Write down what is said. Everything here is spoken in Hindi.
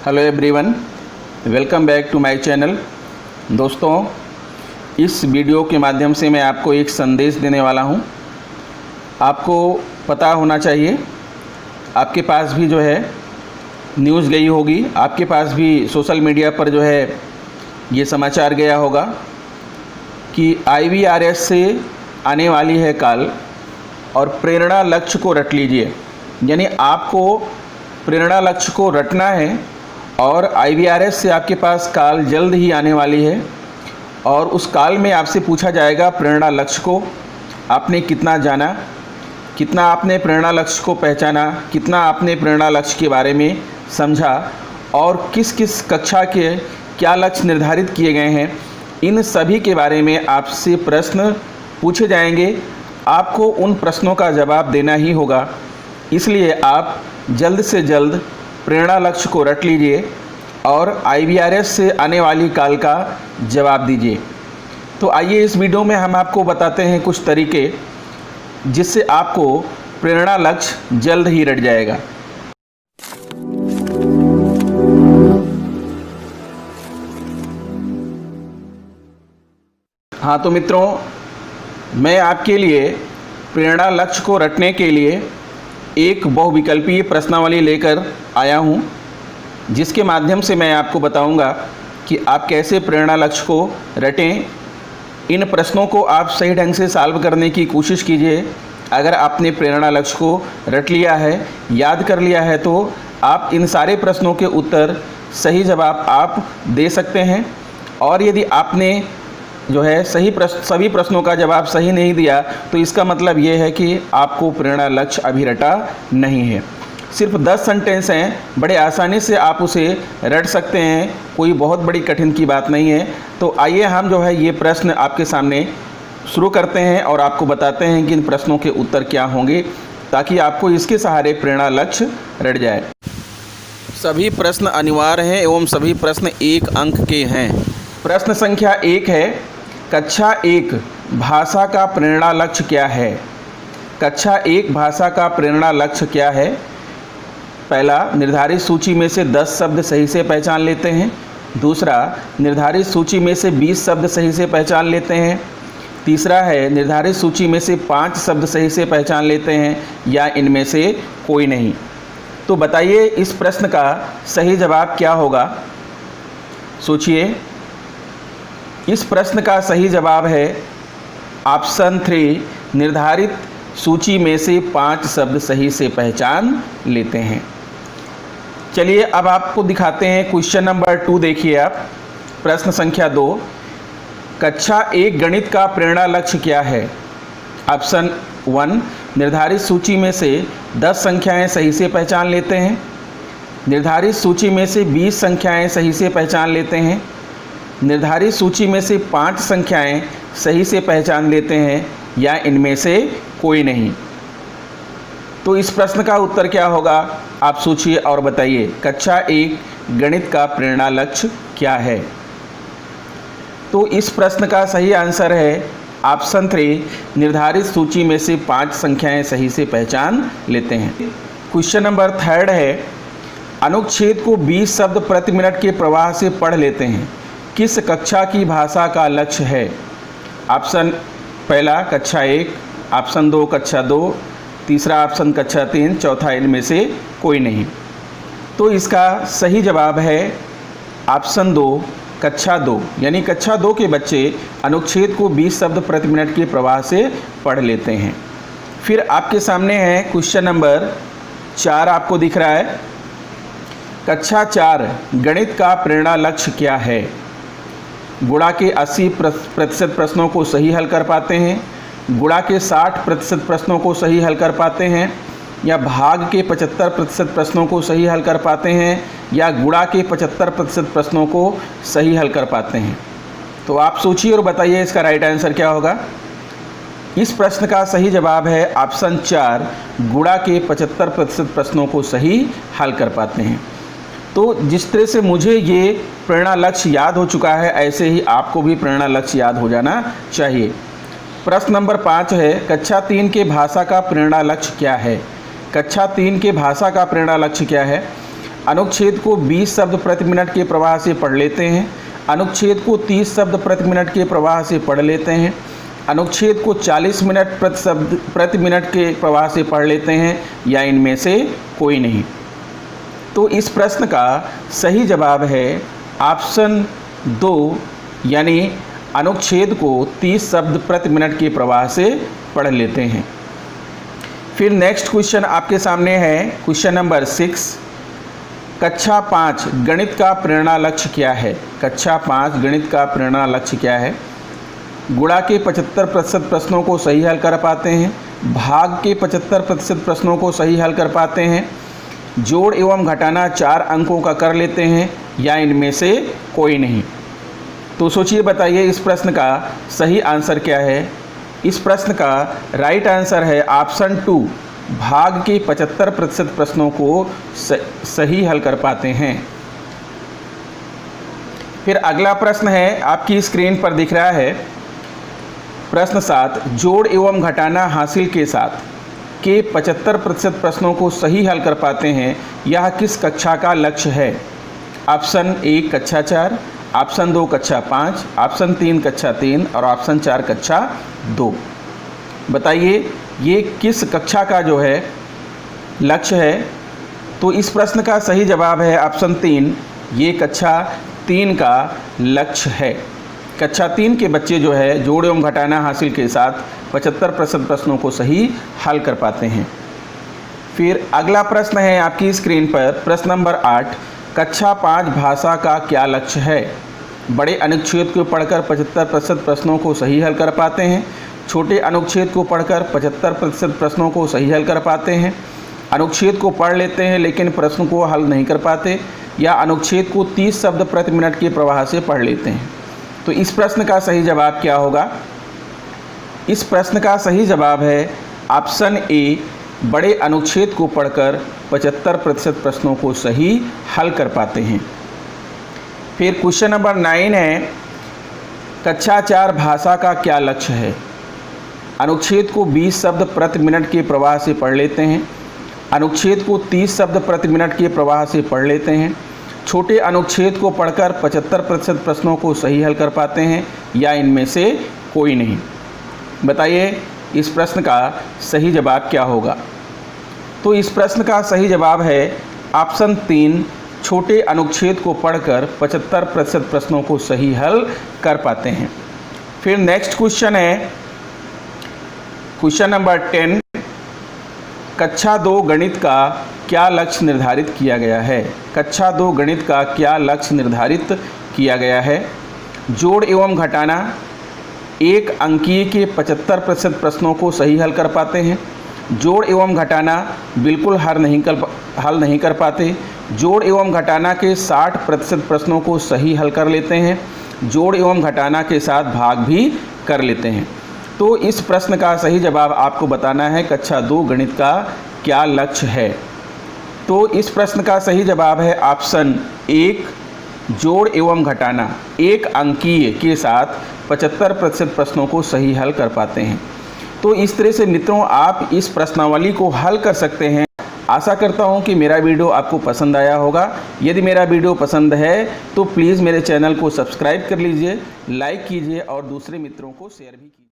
Hello everyone, welcome back to my channel. दोस्तों, इस वीडियो के माध्यम से मैं आपको एक संदेश देने वाला हूं। आपको पता होना चाहिए, आपके पास भी जो है न्यूज़ गई होगी, आपके पास भी सोशल मीडिया पर जो है ये समाचार गया होगा कि IVRS से आने वाली है कॉल और प्रेरणा लक्ष्य को रट लीजिए। यानी आपको प्रेरणा लक्ष्य को रटना है और IVRS से आपके पास कॉल जल्द ही आने वाली है और उस कॉल में आपसे पूछा जाएगा प्रेरणा लक्ष्य को आपने कितना जाना, कितना आपने प्रेरणा लक्ष्य को पहचाना, कितना आपने प्रेरणा लक्ष्य के बारे में समझा और किस किस कक्षा के क्या लक्ष्य निर्धारित किए गए हैं। इन सभी के बारे में आपसे प्रश्न पूछे जाएंगे। आपको उन प्रश्नों का जवाब देना ही होगा, इसलिए आप जल्द से जल्द प्रेरणा लक्ष्य को रट लीजिए और IVRS से आने वाली कॉल का जवाब दीजिए। तो आइए इस वीडियो में हम आपको बताते हैं कुछ तरीके जिससे आपको प्रेरणा लक्ष्य जल्द ही रट जाएगा। हाँ तो मित्रों, मैं आपके लिए प्रेरणा लक्ष्य को रटने के लिए एक बहुविकल्पीय प्रश्नावली लेकर आया हूं, जिसके माध्यम से मैं आपको बताऊंगा कि आप कैसे प्रेरणा लक्ष्य को रटें। इन प्रश्नों को आप सही ढंग से सॉल्व करने की कोशिश कीजिए। अगर आपने प्रेरणा लक्ष्य को रट लिया है, याद कर लिया है, तो आप इन सारे प्रश्नों के उत्तर सही जवाब आप दे सकते हैं। और यदि आपने जो है सभी प्रश्नों का जवाब सही नहीं दिया तो इसका मतलब ये है कि आपको प्रेरणा लक्ष्य अभी रटा नहीं है। सिर्फ 10 सेंटेंस हैं, बड़े आसानी से आप उसे रट सकते हैं, कोई बहुत बड़ी कठिन की बात नहीं है। तो आइए हम जो है ये प्रश्न आपके सामने शुरू करते हैं और आपको बताते हैं कि इन प्रश्नों के उत्तर क्या होंगे, ताकि आपको इसके सहारे प्रेरणा लक्ष्य रट जाए। सभी प्रश्न अनिवार्य हैं एवं सभी प्रश्न 1 अंक के हैं। प्रश्न संख्या 1 है, कक्षा 1 भाषा का प्रेरणा लक्ष्य क्या है? कक्षा 1 भाषा का प्रेरणा लक्ष्य क्या है? पहला, निर्धारित सूची में से 10 शब्द सही से पहचान लेते हैं। दूसरा, निर्धारित सूची में से 20 शब्द सही से पहचान लेते हैं। तीसरा है, निर्धारित सूची में से 5 शब्द सही से पहचान लेते हैं, या इनमें से कोई नहीं। तो बताइए इस प्रश्न का सही जवाब क्या होगा? सोचिए। इस प्रश्न का सही जवाब है ऑप्शन 3, निर्धारित सूची में से 5 शब्द सही से पहचान लेते हैं। चलिए अब आपको दिखाते हैं क्वेश्चन नंबर 2। देखिए आप, प्रश्न संख्या 2, कक्षा 1 गणित का प्रेरणा लक्ष्य क्या है? ऑप्शन 1, निर्धारित सूची में से 10 संख्याएं सही से पहचान लेते हैं। निर्धारित सूची में से 20 संख्याएं सही से पहचान लेते हैं। निर्धारित सूची में से 5 संख्याएं सही से पहचान लेते हैं, या इनमें से कोई नहीं। तो इस प्रश्न का उत्तर क्या होगा? आप सोचिए और बताइए, कक्षा 1 गणित का प्रेरणा लक्ष्य क्या है? तो इस प्रश्न का सही आंसर है ऑप्शन 3, निर्धारित सूची में से 5 संख्याएं सही से पहचान लेते हैं। क्वेश्चन नंबर 3 है, अनुच्छेद को 20 शब्द प्रति मिनट के प्रवाह से पढ़ लेते हैं, किस कक्षा की भाषा का लक्ष्य है? ऑप्शन पहला कक्षा 1, ऑप्शन 2 कक्षा 2, तीसरा ऑप्शन कक्षा 3, चौथा इनमें से कोई नहीं। तो इसका सही जवाब है ऑप्शन 2 कक्षा 2, यानी कक्षा 2 के बच्चे अनुच्छेद को 20 शब्द प्रति मिनट के प्रवाह से पढ़ लेते हैं। फिर आपके सामने है क्वेश्चन नंबर 4, आपको दिख रहा है, कक्षा 4 गणित का प्रेरणा लक्ष्य क्या है? गुणा के 80% प्रश्नों को सही हल कर पाते हैं, गुणा के 60% प्रश्नों को सही हल कर पाते हैं, या भाग के 75% प्रश्नों को सही हल कर पाते हैं, या गुणा के 75% प्रश्नों को सही हल कर पाते हैं। तो आप सोचिए और बताइए इसका राइट आंसर क्या होगा। इस प्रश्न का सही जवाब है ऑप्शन 4, गुणा के 75% प्रश्नों को सही हल कर पाते हैं। तो जिस तरह से मुझे ये प्रेरणा लक्ष्य याद हो चुका है, ऐसे ही आपको भी प्रेरणा लक्ष्य याद हो जाना चाहिए। प्रश्न नंबर 5 है, कक्षा 3 के भाषा का प्रेरणा लक्ष्य क्या है? कक्षा 3 के भाषा का प्रेरणा लक्ष्य क्या है? अनुच्छेद को 20 शब्द प्रति मिनट के प्रवाह से पढ़ लेते हैं, अनुच्छेद को 30 शब्द प्रति मिनट के प्रवाह से पढ़ लेते हैं, अनुच्छेद को 40 मिनट प्रति मिनट के प्रवाह से पढ़ लेते हैं, या इनमें से कोई नहीं। तो इस प्रश्न का सही जवाब है ऑप्शन 2, यानी अनुच्छेद को 30 शब्द प्रति मिनट के प्रवाह से पढ़ लेते हैं। फिर नेक्स्ट क्वेश्चन आपके सामने है क्वेश्चन नंबर 6। कक्षा 5 गणित का प्रेरणा लक्ष्य क्या है? कक्षा 5 गणित का प्रेरणा लक्ष्य क्या है? गुणा के 75% प्रश्नों को सही हल कर पाते हैं, भाग के 75% प्रश्नों को सही हल कर पाते हैं, जोड़ एवं घटाना 4 अंकों का कर लेते हैं, या इनमें से कोई नहीं। तो सोचिए, बताइए इस प्रश्न का सही आंसर क्या है? इस प्रश्न का राइट आंसर है ऑप्शन 2, भाग के 75% प्रश्नों को सही हल कर पाते हैं। फिर अगला प्रश्न है, आपकी स्क्रीन पर दिख रहा है प्रश्न 7। जोड़ एवं घटाना हासिल के साथ के 75% प्रश्नों को सही हल कर पाते हैं, यह किस कक्षा का लक्ष्य है? ऑप्शन 1 कक्षा 4, ऑप्शन 2 कक्षा 5, ऑप्शन 3 कक्षा 3 और ऑप्शन 4 कक्षा 2। बताइए ये किस कक्षा का जो है लक्ष्य है? तो इस प्रश्न का सही जवाब है ऑप्शन 3, ये कक्षा 3 का लक्ष्य है। कक्षा 3 के बच्चे जो है जोड़ एवं घटाना हासिल के साथ 75% प्रश्नों को सही हल कर पाते हैं। फिर अगला प्रश्न है आपकी स्क्रीन पर प्रश्न नंबर 8। कक्षा 5 भाषा का क्या लक्ष्य है? बड़े अनुच्छेद को पढ़कर 75% प्रश्नों को सही हल कर पाते हैं, छोटे अनुच्छेद को पढ़कर 75% प्रश्नों को सही हल कर पाते हैं, अनुच्छेद को पढ़ लेते हैं लेकिन प्रश्न को हल नहीं कर पाते, या अनुच्छेद को 30 शब्द प्रति मिनट के प्रवाह से पढ़ लेते हैं। तो इस प्रश्न का सही जवाब क्या होगा? इस प्रश्न का सही जवाब है ऑप्शन ए, बड़े अनुच्छेद को पढ़कर 75% प्रश्नों को सही हल कर पाते हैं। फिर क्वेश्चन नंबर 9 है, कक्षा 4 भाषा का क्या लक्ष्य है? अनुच्छेद को 20 शब्द प्रति मिनट के प्रवाह से पढ़ लेते हैं, अनुच्छेद को 30 शब्द प्रति मिनट के प्रवाह से पढ़ लेते हैं, छोटे अनुच्छेद को पढ़कर 75% प्रश्नों को सही हल कर पाते हैं, या इनमें से कोई नहीं। बताइए इस प्रश्न का सही जवाब क्या होगा? तो इस प्रश्न का सही जवाब है ऑप्शन 3, छोटे अनुच्छेद को पढ़कर 75% प्रश्नों को सही हल कर पाते हैं। फिर नेक्स्ट क्वेश्चन है क्वेश्चन नंबर 10। कक्षा 2 गणित का क्या लक्ष्य निर्धारित किया गया है? कक्षा 2 गणित का क्या लक्ष्य निर्धारित किया गया है? जोड़ एवं घटाना 1 अंकीय के 75% प्रश्नों को सही हल कर पाते हैं, जोड़ एवं घटाना बिल्कुल हल नहीं कर पाते, जोड़ एवं घटाना के 60% प्रश्नों को सही हल कर लेते हैं, जोड़ एवं घटाना के साथ भाग भी कर लेते हैं। तो इस प्रश्न का सही जवाब आपको बताना है कक्षा 2 गणित का क्या लक्ष्य है। तो इस प्रश्न का सही जवाब है ऑप्शन 1, जोड़ एवं घटाना 1 अंकीय के साथ 75% प्रश्नों को सही हल कर पाते हैं। तो इस तरह से मित्रों आप इस प्रश्नावली को हल कर सकते हैं। आशा करता हूं कि मेरा वीडियो आपको पसंद आया होगा। यदि मेरा वीडियो पसंद है तो प्लीज़ मेरे चैनल को सब्सक्राइब कर लीजिए, लाइक कीजिए और दूसरे मित्रों को शेयर भी कीजिए।